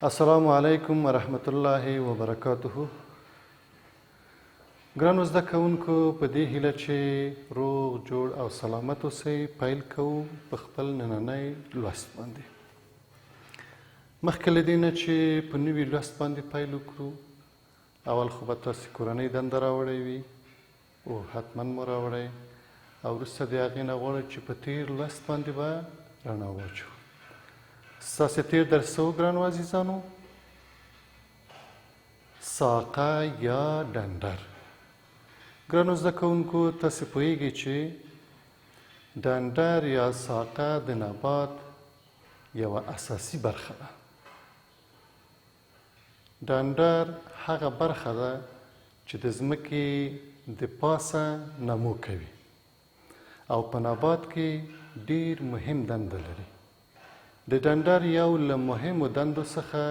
السلام علیکم ورحمت الله وبرکاته. ګرانو زده کوونکو، په دې هیله چې روغ جوړ او سلامت اوسئ پیل کوو په خپل نننی لوست باندې. مخکې له دې نه چې په نوي لوست باندې پیل وکړو، اول خو به تاسې کورنۍ دنده راوړی وي او حتما مو راوړی، او وروسته د هغې نه غواړئ چې په تېر لوست باندې به رڼا واچوو. ستاسې تېر درس څه و ګرانو عزیزانو؟ ساقه یا ډنډر. ګرانو زده کوونکو، تاسې پوهیږئ چې ډنډر یا ساقه د نبات یوه اساسي برخه ده. ډنډر هغه برخه ده چې د ځمکې د پاسه نمو کوي او په نبات کې ډیر مهم دنده لري. د ډنډر یو له مهمو دندو څخه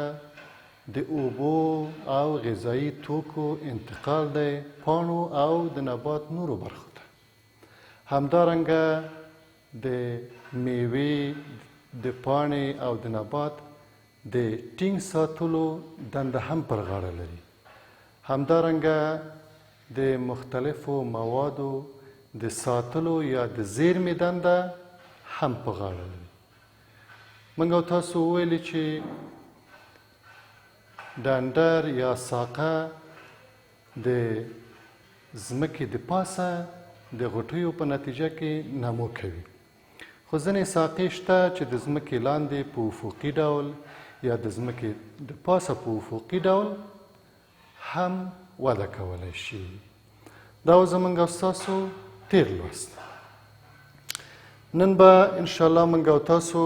د اوبو او غذایي توکو انتقال دی پاڼو او د نبات نورو برخو ته. همدارنګه د میوې د پاڼې او د نبات د ټینګ ساتلو دنده هم پر غاړه لري. همدارنګه د مختلفو موادو د ساتلو یا د زیرمې دنده هم په غاړه لري. موږ او تاسو وویلې چې ډنډر یا ساقه د ځمکې د پاسه د غوټیو په نتیجه کې نمو کوي، خو ځینې ساقې شته چې د ځمکې لاندې په افقي ډول یا د ځمکې د پاسه په افقي ډول هم وده کولی شي. دا و زموږ او ستاسو تېر لوست. نن به انشاءالله موږ او تاسو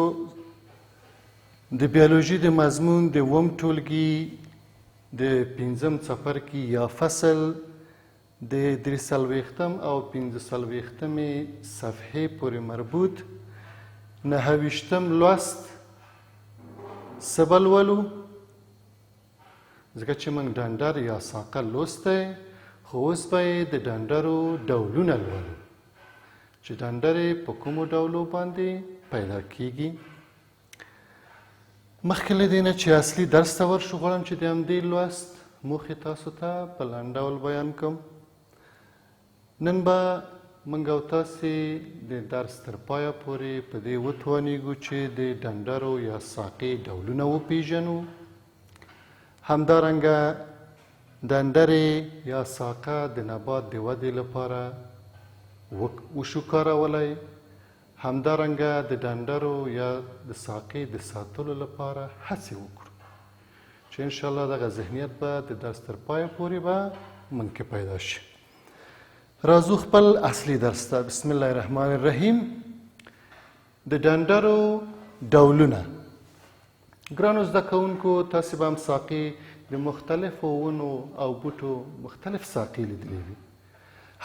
د بیولوژي د مضمون د اووم ټولګي د 5م څپرکي یا فصل د 43 او 45 صفحې پورې مربوط 9 لوست څه به لولو؟ ځکه چې موږ ډنډر یا ساقه لوست دی، خو اوس به یې د ډنډرو ډولونه لولو چې ډنډرې په کومو ډولو باندې پیدا کیږي. مخکې له دې نه چې اصلي درس ته ورشو، غواړم چې د همدې لوست موخې تاسو ته په لنډ ډول بیان کړم. نن به موږ او تاسې د درس تر پایه پورې په دې وتوانیږو چې د ډنډرو یا ساقې ډولونه وپیژنو. همدارنګه ډنډرې یا ساقه د نبات د ودې لپاره وشو کارولی. همدارنګه د ډنډرو یا د ساقې د ساتلو لپاره هڅې وکړو چې انشاءالله دغه ذهنیت به د درس تر پایه پورې به موږ کې پیدا شي. راځو خپل اصلي درس ته. بسم الله الرحمن الرحیم. د ډنډرو ډولونه. ګرانو زده کوونکو، تاسې به هم ساقې د مختلفو ونو او بوټو مختلف ساقې لیدلې وي.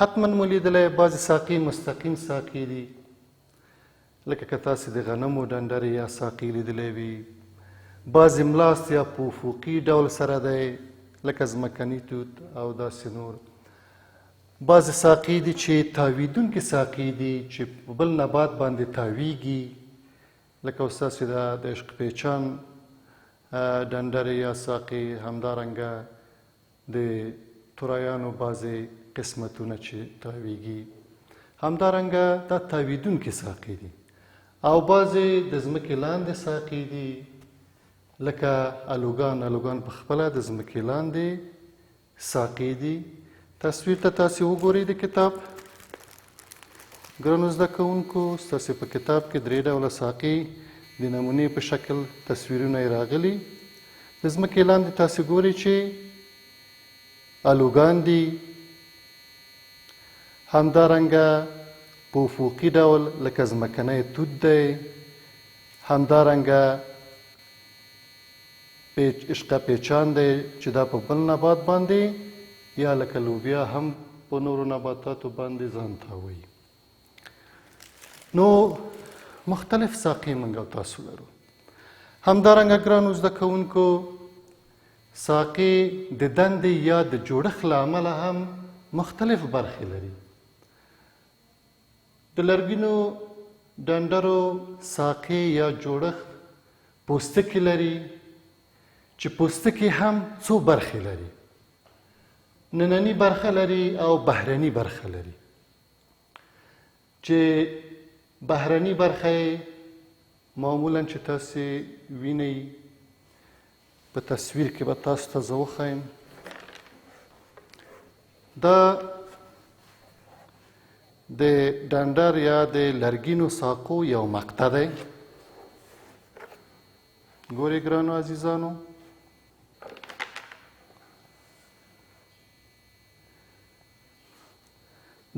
حتما مو لیدلی بعضې ساقې مستقیم ساقې دي، لکه که تاسې د غنمو ډنډرې یا ساقې لیدلی وي. بعضې ملاست یا په افقي ډول سره دی، لکه ځمکني توت او داسې نور. بعضې ساقې دي چې تاویدونکې ساقې دي چې په بل نبات باندې تاویږي، لکه اوس تاسې د عشق پیچان ډنډرې یا ساقې، همدارنګه د توریانو بعضې قسمتونه چې تاویږي، همدارنګه دا تاویدونکې ساقې دي. او بعضې د ځمکې لاندې ساقې دي، لکه الوګان. الوګان په خپله د ځمکې لاندې ساقې دي. تصویر ته تاسې وګورئ د کتاب. ګرانو زده کوونکو، ستاسې په کتاب کې 3 ډوله ساقې د نمونې په شکل تصویرونه یې راغلي. د ځمکې لاندې تاسې ګورئ چې الوګان دي. همدارنګه په افقي ډول لکه ځمکنی توت دی. همدارنګه عشقه پیچان دی چې دا په بل نبات باندې یا لکه لوبیا هم په نورو نباتاتو باندې ځان تاووي. نو مختلف ساقې موږ او تاسو لرو. همدارنګه ګرانو زده کوونکو، ساقې د دندې یا د جوړښت له امله هم مختلف برخې لري. د لرګینو ډنډرو ساقې یا جوړښت پوستکي لري چې پوستکی هم څو برخې لري، نننی برخه لري او بهرني برخه لري. چې بهرني برخه معمولا چې تاسو وینئ په تصویر کې به تاسو ته زه وښیم، دا د ډنډر یا د لرګینو ساقو یو مقطع دی. ګورئ ګرانو عزیزانو،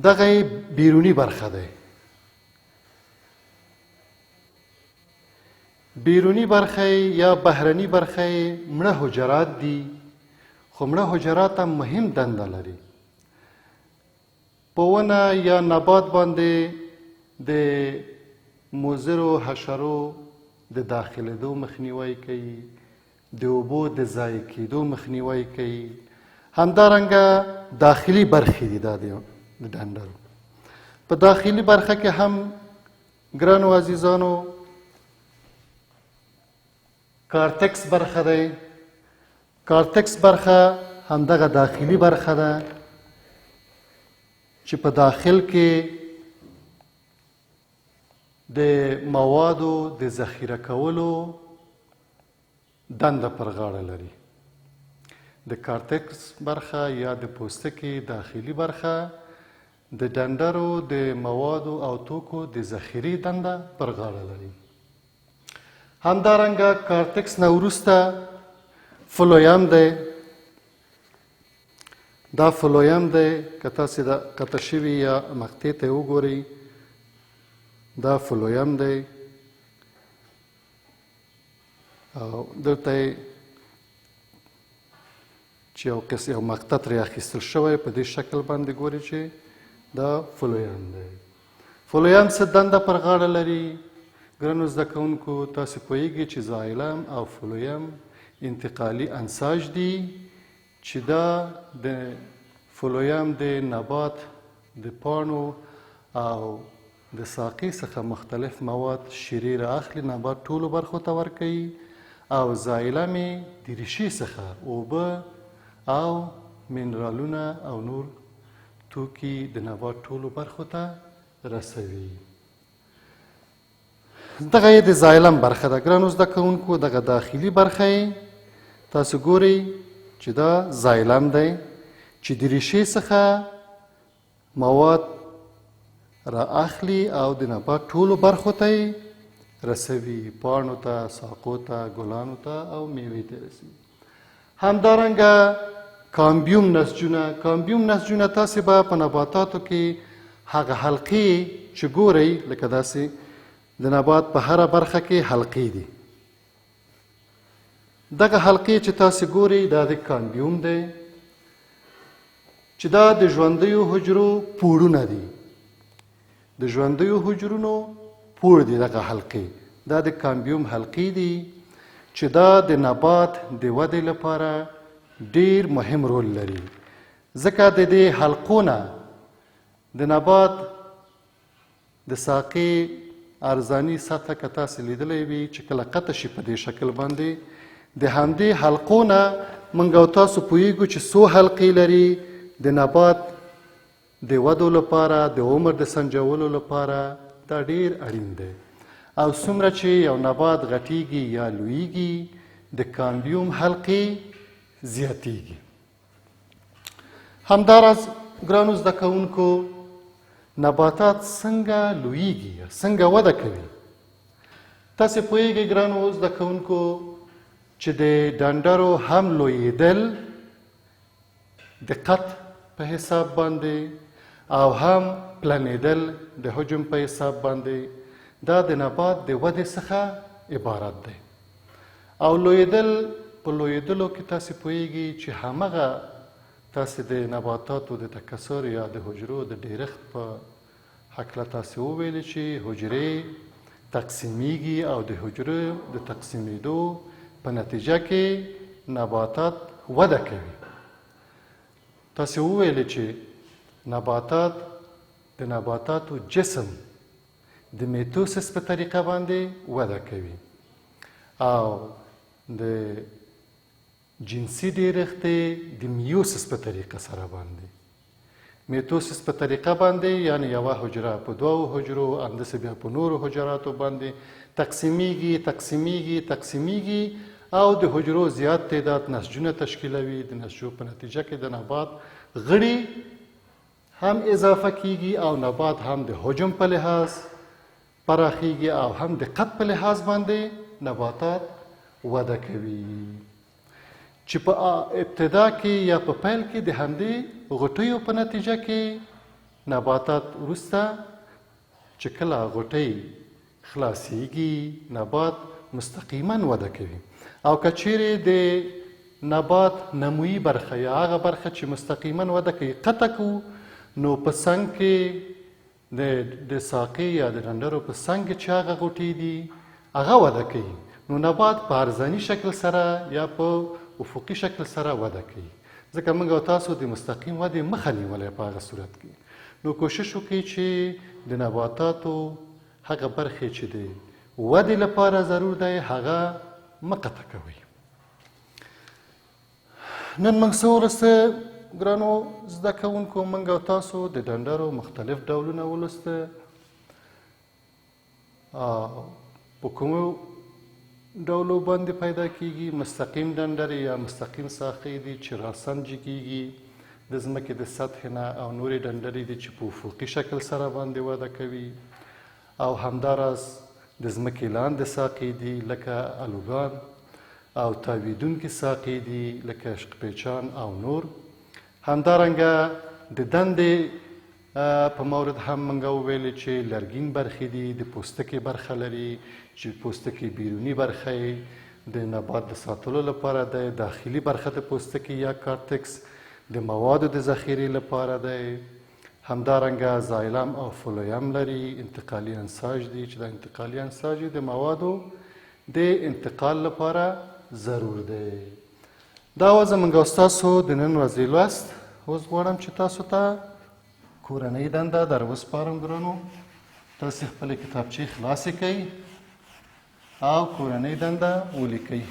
دغه بیرونی برخه دی. بیرونی برخه یا بهرنی برخه مړه حجرات دي، خو مړه حجرات هم مهم دنده لري. په ونه یا نبات باندې د مضرو حشرو د داخلېدو مخنیوی کوي، د اوبو د ضایع کېدو مخنیوی کوي. همدارنګه داخلي برخې دي دا د ډنډرو. په داخلي برخه کې هم ګرانو عزیزانو کارتکس برخه دی. کارتکس برخه همدغه داخلي برخه ده چې په داخل کې د موادو د ذخیره کولو دنده پر غاړه لري. د کارتکس برخه یا د پوستکي داخلي برخه د ډنډرو د موادو او توکو د ذخیرې دنده پر غاړه لري. همدارنګه کارتکس نه وروسته فلویم دی. دا فلویم دی، که تاسې د قطع شوي یا مقطع ته وګورئ، دا فلویم دی او دلته چې یو مقطع ترې اخیستل شوی په دې شکل باندې ګورئ چې دا فلویم دی. فلویم څه دنده پر غاړه لري؟ ګرانو زده کوونکو، تاسې پوهیږئ چې زایلم او فلویم انتقالي انساج دي چې دا د فلویم د نبات د پاڼو او د ساقې څخه مختلف مواد شیرې رااخلي، نبات ټولو برخو ته ورکوي، او زایلم یې د ریښې څخه اوبه او منرالونه او نور توکي د نبات ټولو برخو ته رسوي. دغه یې د زایلم برخه ده. ګرانو زده کوونکو، دغه داخلي برخه یې تاسو ګورئ چې دا زایلم دی چې د ریښې څخه مواد را اخلي او د نبات ټولو برخو ته یې رسوي، پاڼو ته، ساقو ته، ګلانو ته او میوې ته رسوي. همدارنګه کامبیوم نسجونه. کامبیوم نسجونه تاسې به په نباتاتو کې هغه حلقې چې ګورئ، لکه داسې د نبات په هره برخه کې حلقې دي. دغه حلقې چې تاسې ګورئ دا د کامبیوم دی چې دا د ژوندیو حجرو پوړونه دي. د ژوندیو حجرونو پوړ دي دغه حلقې. دا د کامبیوم حلقې دي چې دا د نبات د ودې لپاره ډیر مهم رول لري، ځکه د دې حلقو نه د نبات د ساقې ارزاني سطحه که تاسې لیدلی وي چې کله قطع شي په دې شکل باندې، د همدې حلقو نه موږ او تاسو پوهیږو چې څو حلقې لري د نبات د ودو لپاره، د عمر د سنجولو لپاره. دا ډیر اړین دی. او څومره چې یو نبات غټیږي یا لویږي، د کامبیوم حلقې زیاتیږي. همداراز ګرانو زده کوونکو، نباتات څنګه لویږي، څنګه وده کوي؟ تاسې پوهیږئ ګرانو زده کوونکو چې د ډنډرو هم لویېدل د قط په حساب باندې او هم پلنېدل د حجم په حساب باندې، دا د نبات د ودې څخه عبارت دی. او لویېدل، په لویېدلو کې تاسې پوهیږئ چې همغه تاسې د نباتاتو د تکثر یا د حجرو د ډیرښت په هکله تاسې وویلې چې حجرې تقسیمیږي او د حجرو د تقسیمېدو په نتیجه کې نباتات وده کوي. تاسې وویلې چې نباتات د نباتاتو جسم د میتوسس په طریقه باندې وده کوي او د جنسي ډېرښت د میوسس په طریقه سره باندې میتوسس په طریقه باندې یعنی یوه حجره په دوو حجرو همداسې بیا په نورو حجراتو باندې تقسیمیږي او د حجرو زیات تعداد نسجونه تشکیلوي. د نسجو په نتیجه کې د نبات غړي هم اضافه کیږي او نبات هم د حجم په لحاظ پراخیږي او هم د قد په لحاظ باندې نباتات وده کوي چې په ابتدا کې یا په پیل کې د همدې غټیو په نتیجه کې نباتات وروسته چې کله غټۍ خلاصیږي نبات مستقیما وده کوي او که چیرې د نبات نمویي برخه یا هغه برخه چې مستقیما وده کوي قطع کړو نو په څنګ کې د ساقې یا د ډنډرو په څنګ کې چې هغه غوټې دي هغه وده کوي نو نبات په عرضاني شکل سره یا په افقي شکل سره وده کوي. ځکه موږ او تاسو د مستقیم ودې مخه نیولې په هغه صورت کې نو کوشش وکړئ چې د نباتاتو هغه برخې چې د ودې لپاره ضرور دی هغه مه قطع کوئ. نن موږ څه وروسته ګرانو زده کوونکو موږ او تاسو د ډنډرو مختلف ډولونه ولوسته. په کومو ډولو باندې پیدا کیږي؟ مستقیم ډنډرې یا مستقیم ساقې دي چې راسنجې کیږي د ځمکې د سطحې نه او نورې ډنډرې دي چې په افقي شکل سره باندې وده کوي او همداراز د ځمکې لاندې ساقې دي لکه الوګان او تاویدونکي ساقې دي لکه اشقپیچان او نور. همدارنګه د دندې په مورد هم موږ وویلې چې لرګین برخې دي د پوستکي برخه لري چې پوستکي بیروني برخه د نبات د ساتلو لپاره دی، داخلي برخه د پوستکي یا کارتکس د موادو د ذخیرې لپاره دی. همدارنګه زایلم او فلویم لري، انتقالي انساج دي چې د انتقالي انساج د موادو د انتقال لپاره ضرور دی. دا وه زموږ او ستاسو د نن ورځې لوست. اوس غواړم چې تاسو ته کورنۍ دنده در وسپارم ګرانو. تاسې خپلې کتابچې خلاصې کړئ او کورنۍ دنده ولیکئ.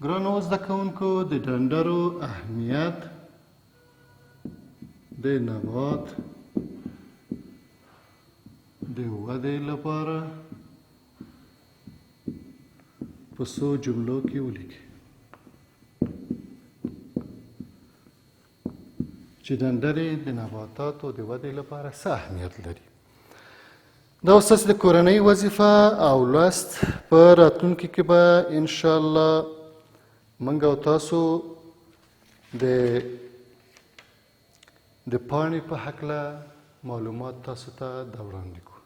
ګرانو زده کوونکو د ډنډرو اهمیت د نبات د ودې لپاره په څو جملو کې ولیکئ چې ډنډرې د نباتاتو د ودې لپاره څه اهمیت لري. دا اوس ستاسو د کورنۍ وظیفه او لوست په راتلونکي کې به انشاءالله موږ او تاسو د پاڼې په هکله معلومات تاسو ته وړاندې کړو.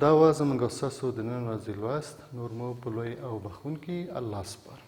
دا وه زموږ او ستاسو د نن ورځې لوست. نور مو په لوی او بخښونکي الله سپارم.